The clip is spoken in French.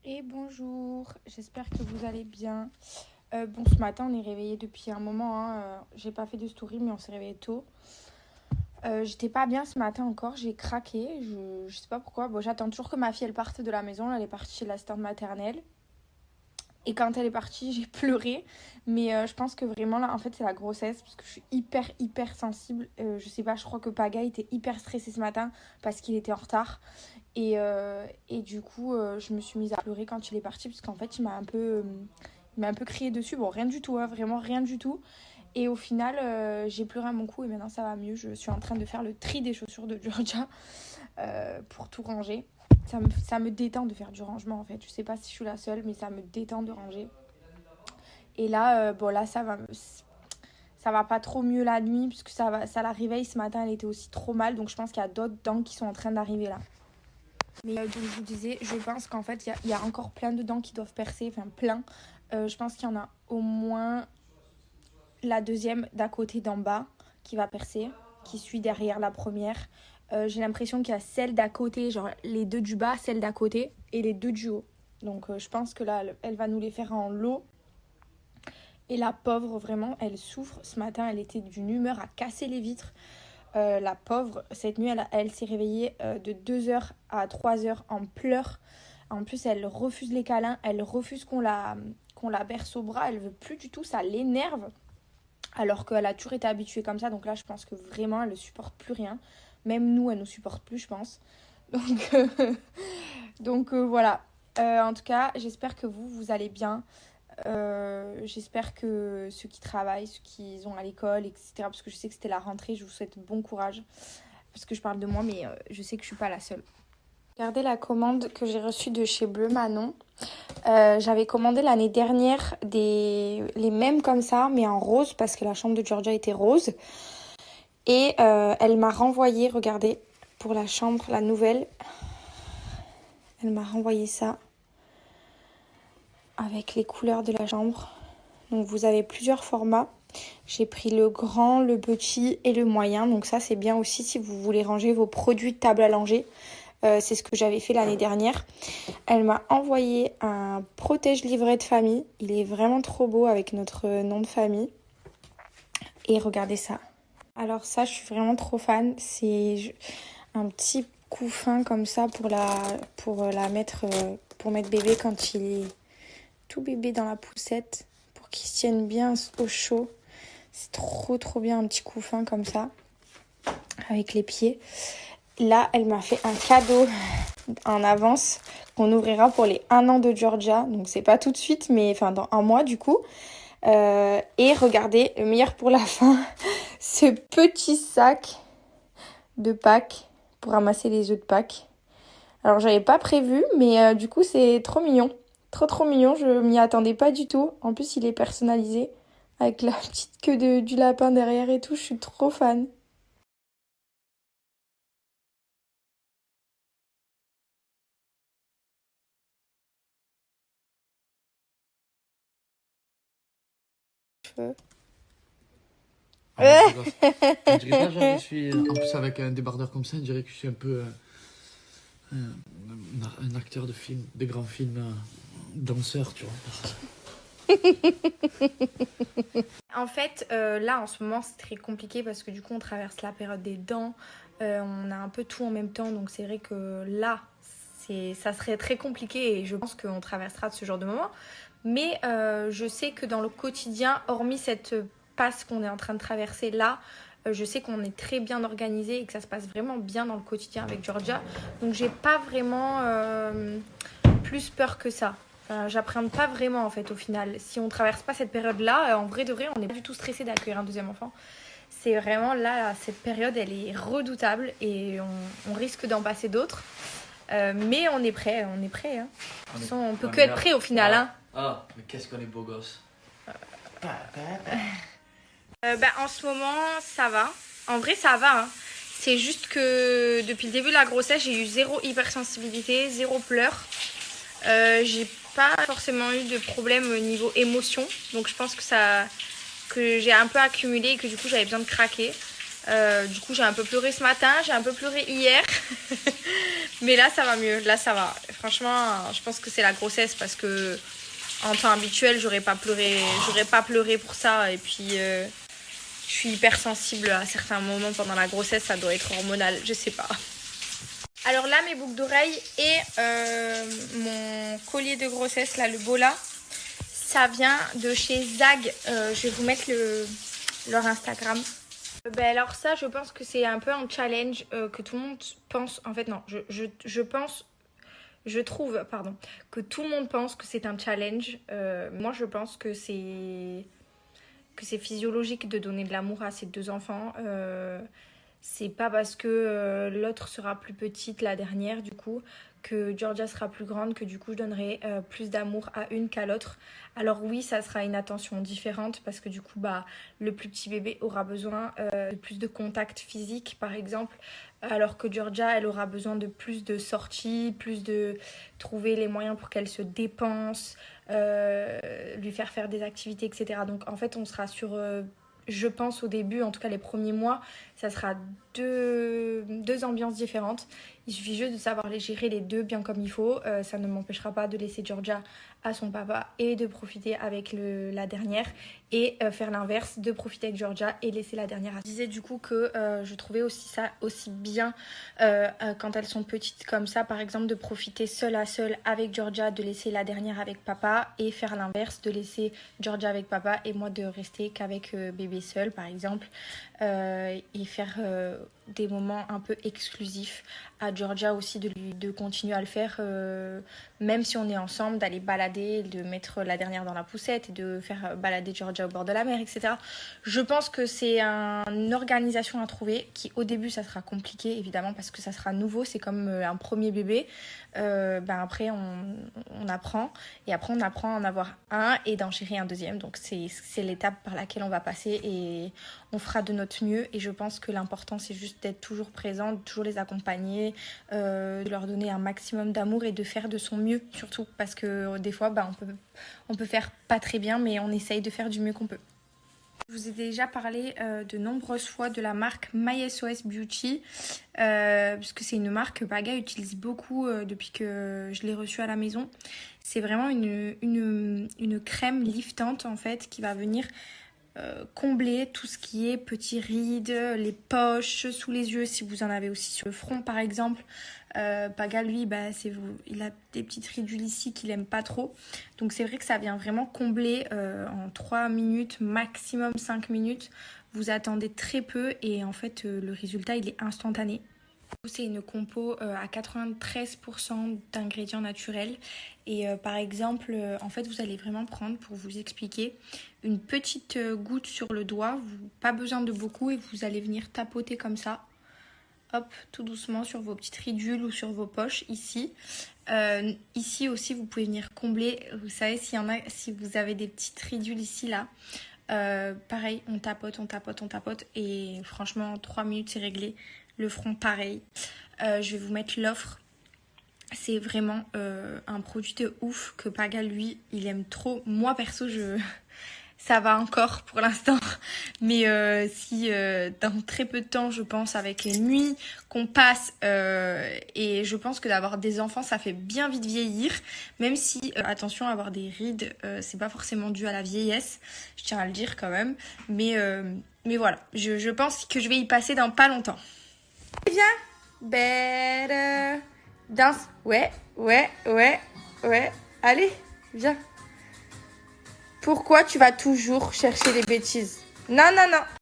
Et bonjour, j'espère que vous allez bien. Bon, ce matin, on est réveillé depuis un moment. J'ai pas fait de story, mais on s'est réveillé tôt. J'étais pas bien ce matin encore, j'ai craqué. Je sais pas pourquoi. Bon, j'attends toujours que ma fille elle parte de la maison. Là, elle est partie chez l'assistante maternelle. Et quand elle est partie, j'ai pleuré. Mais je pense que vraiment, là, en fait, c'est la grossesse. Parce que je suis hyper sensible. Je sais pas, je crois que Paga était hyper stressé ce matin parce qu'il était en retard. Et du coup, je me suis mise à pleurer quand il est parti, parce qu'en fait, il m'a un peu crié dessus. Bon, rien du tout, hein, vraiment rien du tout. Et au final, j'ai pleuré à mon cou et maintenant ça va mieux. Je suis en train de faire le tri des chaussures de Georgia pour tout ranger. Ça me détend de faire du rangement en fait. Je sais pas si je suis la seule, mais ça me détend de ranger. Et là, bon, là, ça va pas trop mieux la nuit, puisque ça la réveille. Ce matin, elle était aussi trop mal. Donc je pense qu'il y a d'autres dents qui sont en train d'arriver là. Mais donc je vous disais, je pense qu'en fait, il y a encore plein de dents qui doivent percer, enfin plein. Je pense qu'il y en a au moins la deuxième d'à côté d'en bas qui va percer, qui suit derrière la première. J'ai l'impression qu'il y a celle d'à côté, genre les deux du bas, celle d'à côté et les deux du haut. Donc je pense que là, elle va nous les faire en lot. Et la pauvre, vraiment, elle souffre. Ce matin, elle était d'une humeur à casser les vitres. La pauvre, cette nuit, elle s'est réveillée de 2h à 3h en pleurs. En plus, elle refuse les câlins, elle refuse qu'on la berce au bras, elle veut plus du tout, ça l'énerve. Alors qu'elle a toujours été habituée comme ça, donc là, je pense que vraiment, elle ne supporte plus rien. Même nous, elle ne nous supporte plus, je pense. Donc, voilà. En tout cas, j'espère que vous allez bien. J'espère que ceux qui travaillent, ceux qui sont à l'école, etc., parce que je sais que c'était la rentrée, je vous souhaite bon courage. Parce que je parle de moi, mais je sais que je suis pas la seule. Regardez la commande que j'ai reçue de chez Bleu Manon. J'avais commandé l'année dernière les mêmes comme ça, mais en rose, parce que la chambre de Georgia était rose. Et elle m'a renvoyé, regardez, pour la chambre, la nouvelle. Elle m'a renvoyé ça avec les couleurs de la chambre. Donc vous avez plusieurs formats. J'ai pris le grand, le petit et le moyen. Donc ça, c'est bien aussi si vous voulez ranger vos produits de table à langer. C'est ce que j'avais fait l'année dernière. Elle m'a envoyé un protège-livret de famille. Il est vraiment trop beau avec notre nom de famille. Et regardez ça. Alors ça, je suis vraiment trop fan. C'est un petit couffin comme ça pour la mettre, pour mettre bébé quand il est tout bébé dans la poussette. Pour qu'il se tienne bien au chaud. C'est trop bien, un petit couffin comme ça, avec les pieds. Là, elle m'a fait un cadeau en avance qu'on ouvrira pour les 1 an de Georgia. Donc, c'est pas tout de suite, mais enfin dans un mois du coup. Et regardez, le meilleur pour la fin, ce petit sac de Pâques pour ramasser les œufs de Pâques. Alors, j'avais pas prévu, mais du coup, c'est trop mignon. Trop mignon, je m'y attendais pas du tout. En plus, il est personnalisé avec la petite queue du lapin derrière et tout. Je suis trop fan. Ah non, je rigole. On dirait pas, genre, je suis. En plus, avec un débardeur comme ça, on dirait que je suis un peu. Un acteur de film, de grands films, danseur, tu vois. En fait, là en ce moment c'est très compliqué parce que du coup on traverse la période des dents, on a un peu tout en même temps, donc c'est vrai que là ça serait très compliqué et je pense qu'on traversera ce genre de moment. Mais je sais que dans le quotidien, hormis cette passe qu'on est en train de traverser là, je sais qu'on est très bien organisé et que ça se passe vraiment bien dans le quotidien avec Georgia. Donc j'ai pas vraiment plus peur que ça. J'appréhende pas vraiment en fait au final. Si on traverse pas cette période-là, en vrai de vrai, on n'est pas du tout stressé d'accueillir un deuxième enfant. C'est vraiment là, cette période, elle est redoutable et on risque d'en passer d'autres. Mais on est prêt, on est prêt. Hein. De toute façon, on peut que être prêt au final. Hein. Mais qu'est-ce qu'on est beau gosse. En ce moment, ça va. En vrai, ça va. Hein. C'est juste que depuis le début de la grossesse, j'ai eu zéro hypersensibilité, zéro pleurs. J'ai pas forcément eu de problème au niveau émotion. Donc je pense que j'ai un peu accumulé et que du coup j'avais besoin de craquer. Du coup j'ai un peu pleuré ce matin, j'ai un peu pleuré hier. Mais là, ça va mieux. Là, ça va. Franchement, je pense que c'est la grossesse parce que en temps habituel, j'aurais pas pleuré pour ça. Et puis, je suis hypersensible à certains moments pendant la grossesse. Ça doit être hormonal, je sais pas. Alors là, mes boucles d'oreilles et mon collier de grossesse, là, le Bola, ça vient de chez Zag. Je vais vous mettre leur Instagram. Alors ça, je pense que c'est un peu un challenge que tout le monde pense. En fait, non, je trouve que tout le monde pense que c'est un challenge. Moi, je pense que c'est physiologique de donner de l'amour à ses 2 enfants. C'est pas parce que l'autre sera plus petite, la dernière, du coup, que Georgia sera plus grande, que du coup, je donnerai plus d'amour à une qu'à l'autre. Alors oui, ça sera une attention différente parce que du coup, le plus petit bébé aura besoin de plus de contact physique, par exemple, alors que Georgia, elle aura besoin de plus de sorties, plus de trouver les moyens pour qu'elle se dépense, lui faire des activités, etc. Donc en fait, on sera sur... je pense au début, en tout cas les premiers mois, ça sera deux ambiances différentes. Il suffit juste de savoir les gérer les deux bien comme il faut. Ça ne m'empêchera pas de laisser Georgia à son papa et de profiter avec la dernière. Et faire l'inverse, de profiter avec Georgia et laisser la dernière. Je disais du coup que je trouvais aussi ça aussi bien quand elles sont petites comme ça. Par exemple, de profiter seule à seule avec Georgia, de laisser la dernière avec papa. Et faire l'inverse, de laisser Georgia avec papa et moi de rester qu'avec bébé seul par exemple. Et faire des moments un peu exclusifs à Georgia aussi, de continuer à le faire même si on est ensemble, d'aller balader, de mettre la dernière dans la poussette et de faire balader Georgia au bord de la mer, etc. Je pense que c'est une organisation à trouver qui au début ça sera compliqué évidemment parce que ça sera nouveau, c'est comme un premier bébé. Après on apprend et après on apprend à en avoir un et d'en gérer un deuxième, donc c'est l'étape par laquelle on va passer et on fera de notre mieux. Et je pense que l'important c'est juste d'être toujours présent, de toujours les accompagner, de leur donner un maximum d'amour et de faire de son mieux surtout parce que des fois on peut faire pas très bien mais on essaye de faire du mieux qu'on peut. Je vous ai déjà parlé de nombreuses fois de la marque MySOS Beauty puisque c'est une marque que Paga utilise beaucoup depuis que je l'ai reçue à la maison. C'est vraiment une crème liftante en fait qui va venir combler tout ce qui est petits rides, les poches, sous les yeux si vous en avez aussi sur le front par exemple. Paga lui il a des petites ridules ici qu'il aime pas trop, donc c'est vrai que ça vient vraiment combler en 3 minutes maximum 5 minutes. Vous attendez très peu et en fait le résultat il est instantané. C'est une compo à 93% d'ingrédients naturels et par exemple en fait vous allez vraiment prendre, pour vous expliquer, une petite goutte sur le doigt, pas besoin de beaucoup, et vous allez venir tapoter comme ça, hop, tout doucement sur vos petites ridules ou sur vos poches ici. Ici aussi vous pouvez venir combler, vous savez si vous avez des petites ridules ici là. Pareil, on tapote et franchement en 3 minutes c'est réglé. Le front pareil. Je vais vous mettre l'offre. C'est vraiment un produit de ouf que Paga lui il aime trop. Moi perso ça va encore pour l'instant, mais si dans très peu de temps, je pense, avec les nuits qu'on passe, et je pense que d'avoir des enfants ça fait bien vite vieillir, même si attention, avoir des rides c'est pas forcément dû à la vieillesse, je tiens à le dire quand même, mais voilà, je pense que je vais y passer dans pas longtemps. Viens, better danse, ouais, allez, viens. Pourquoi tu vas toujours chercher les bêtises? Non.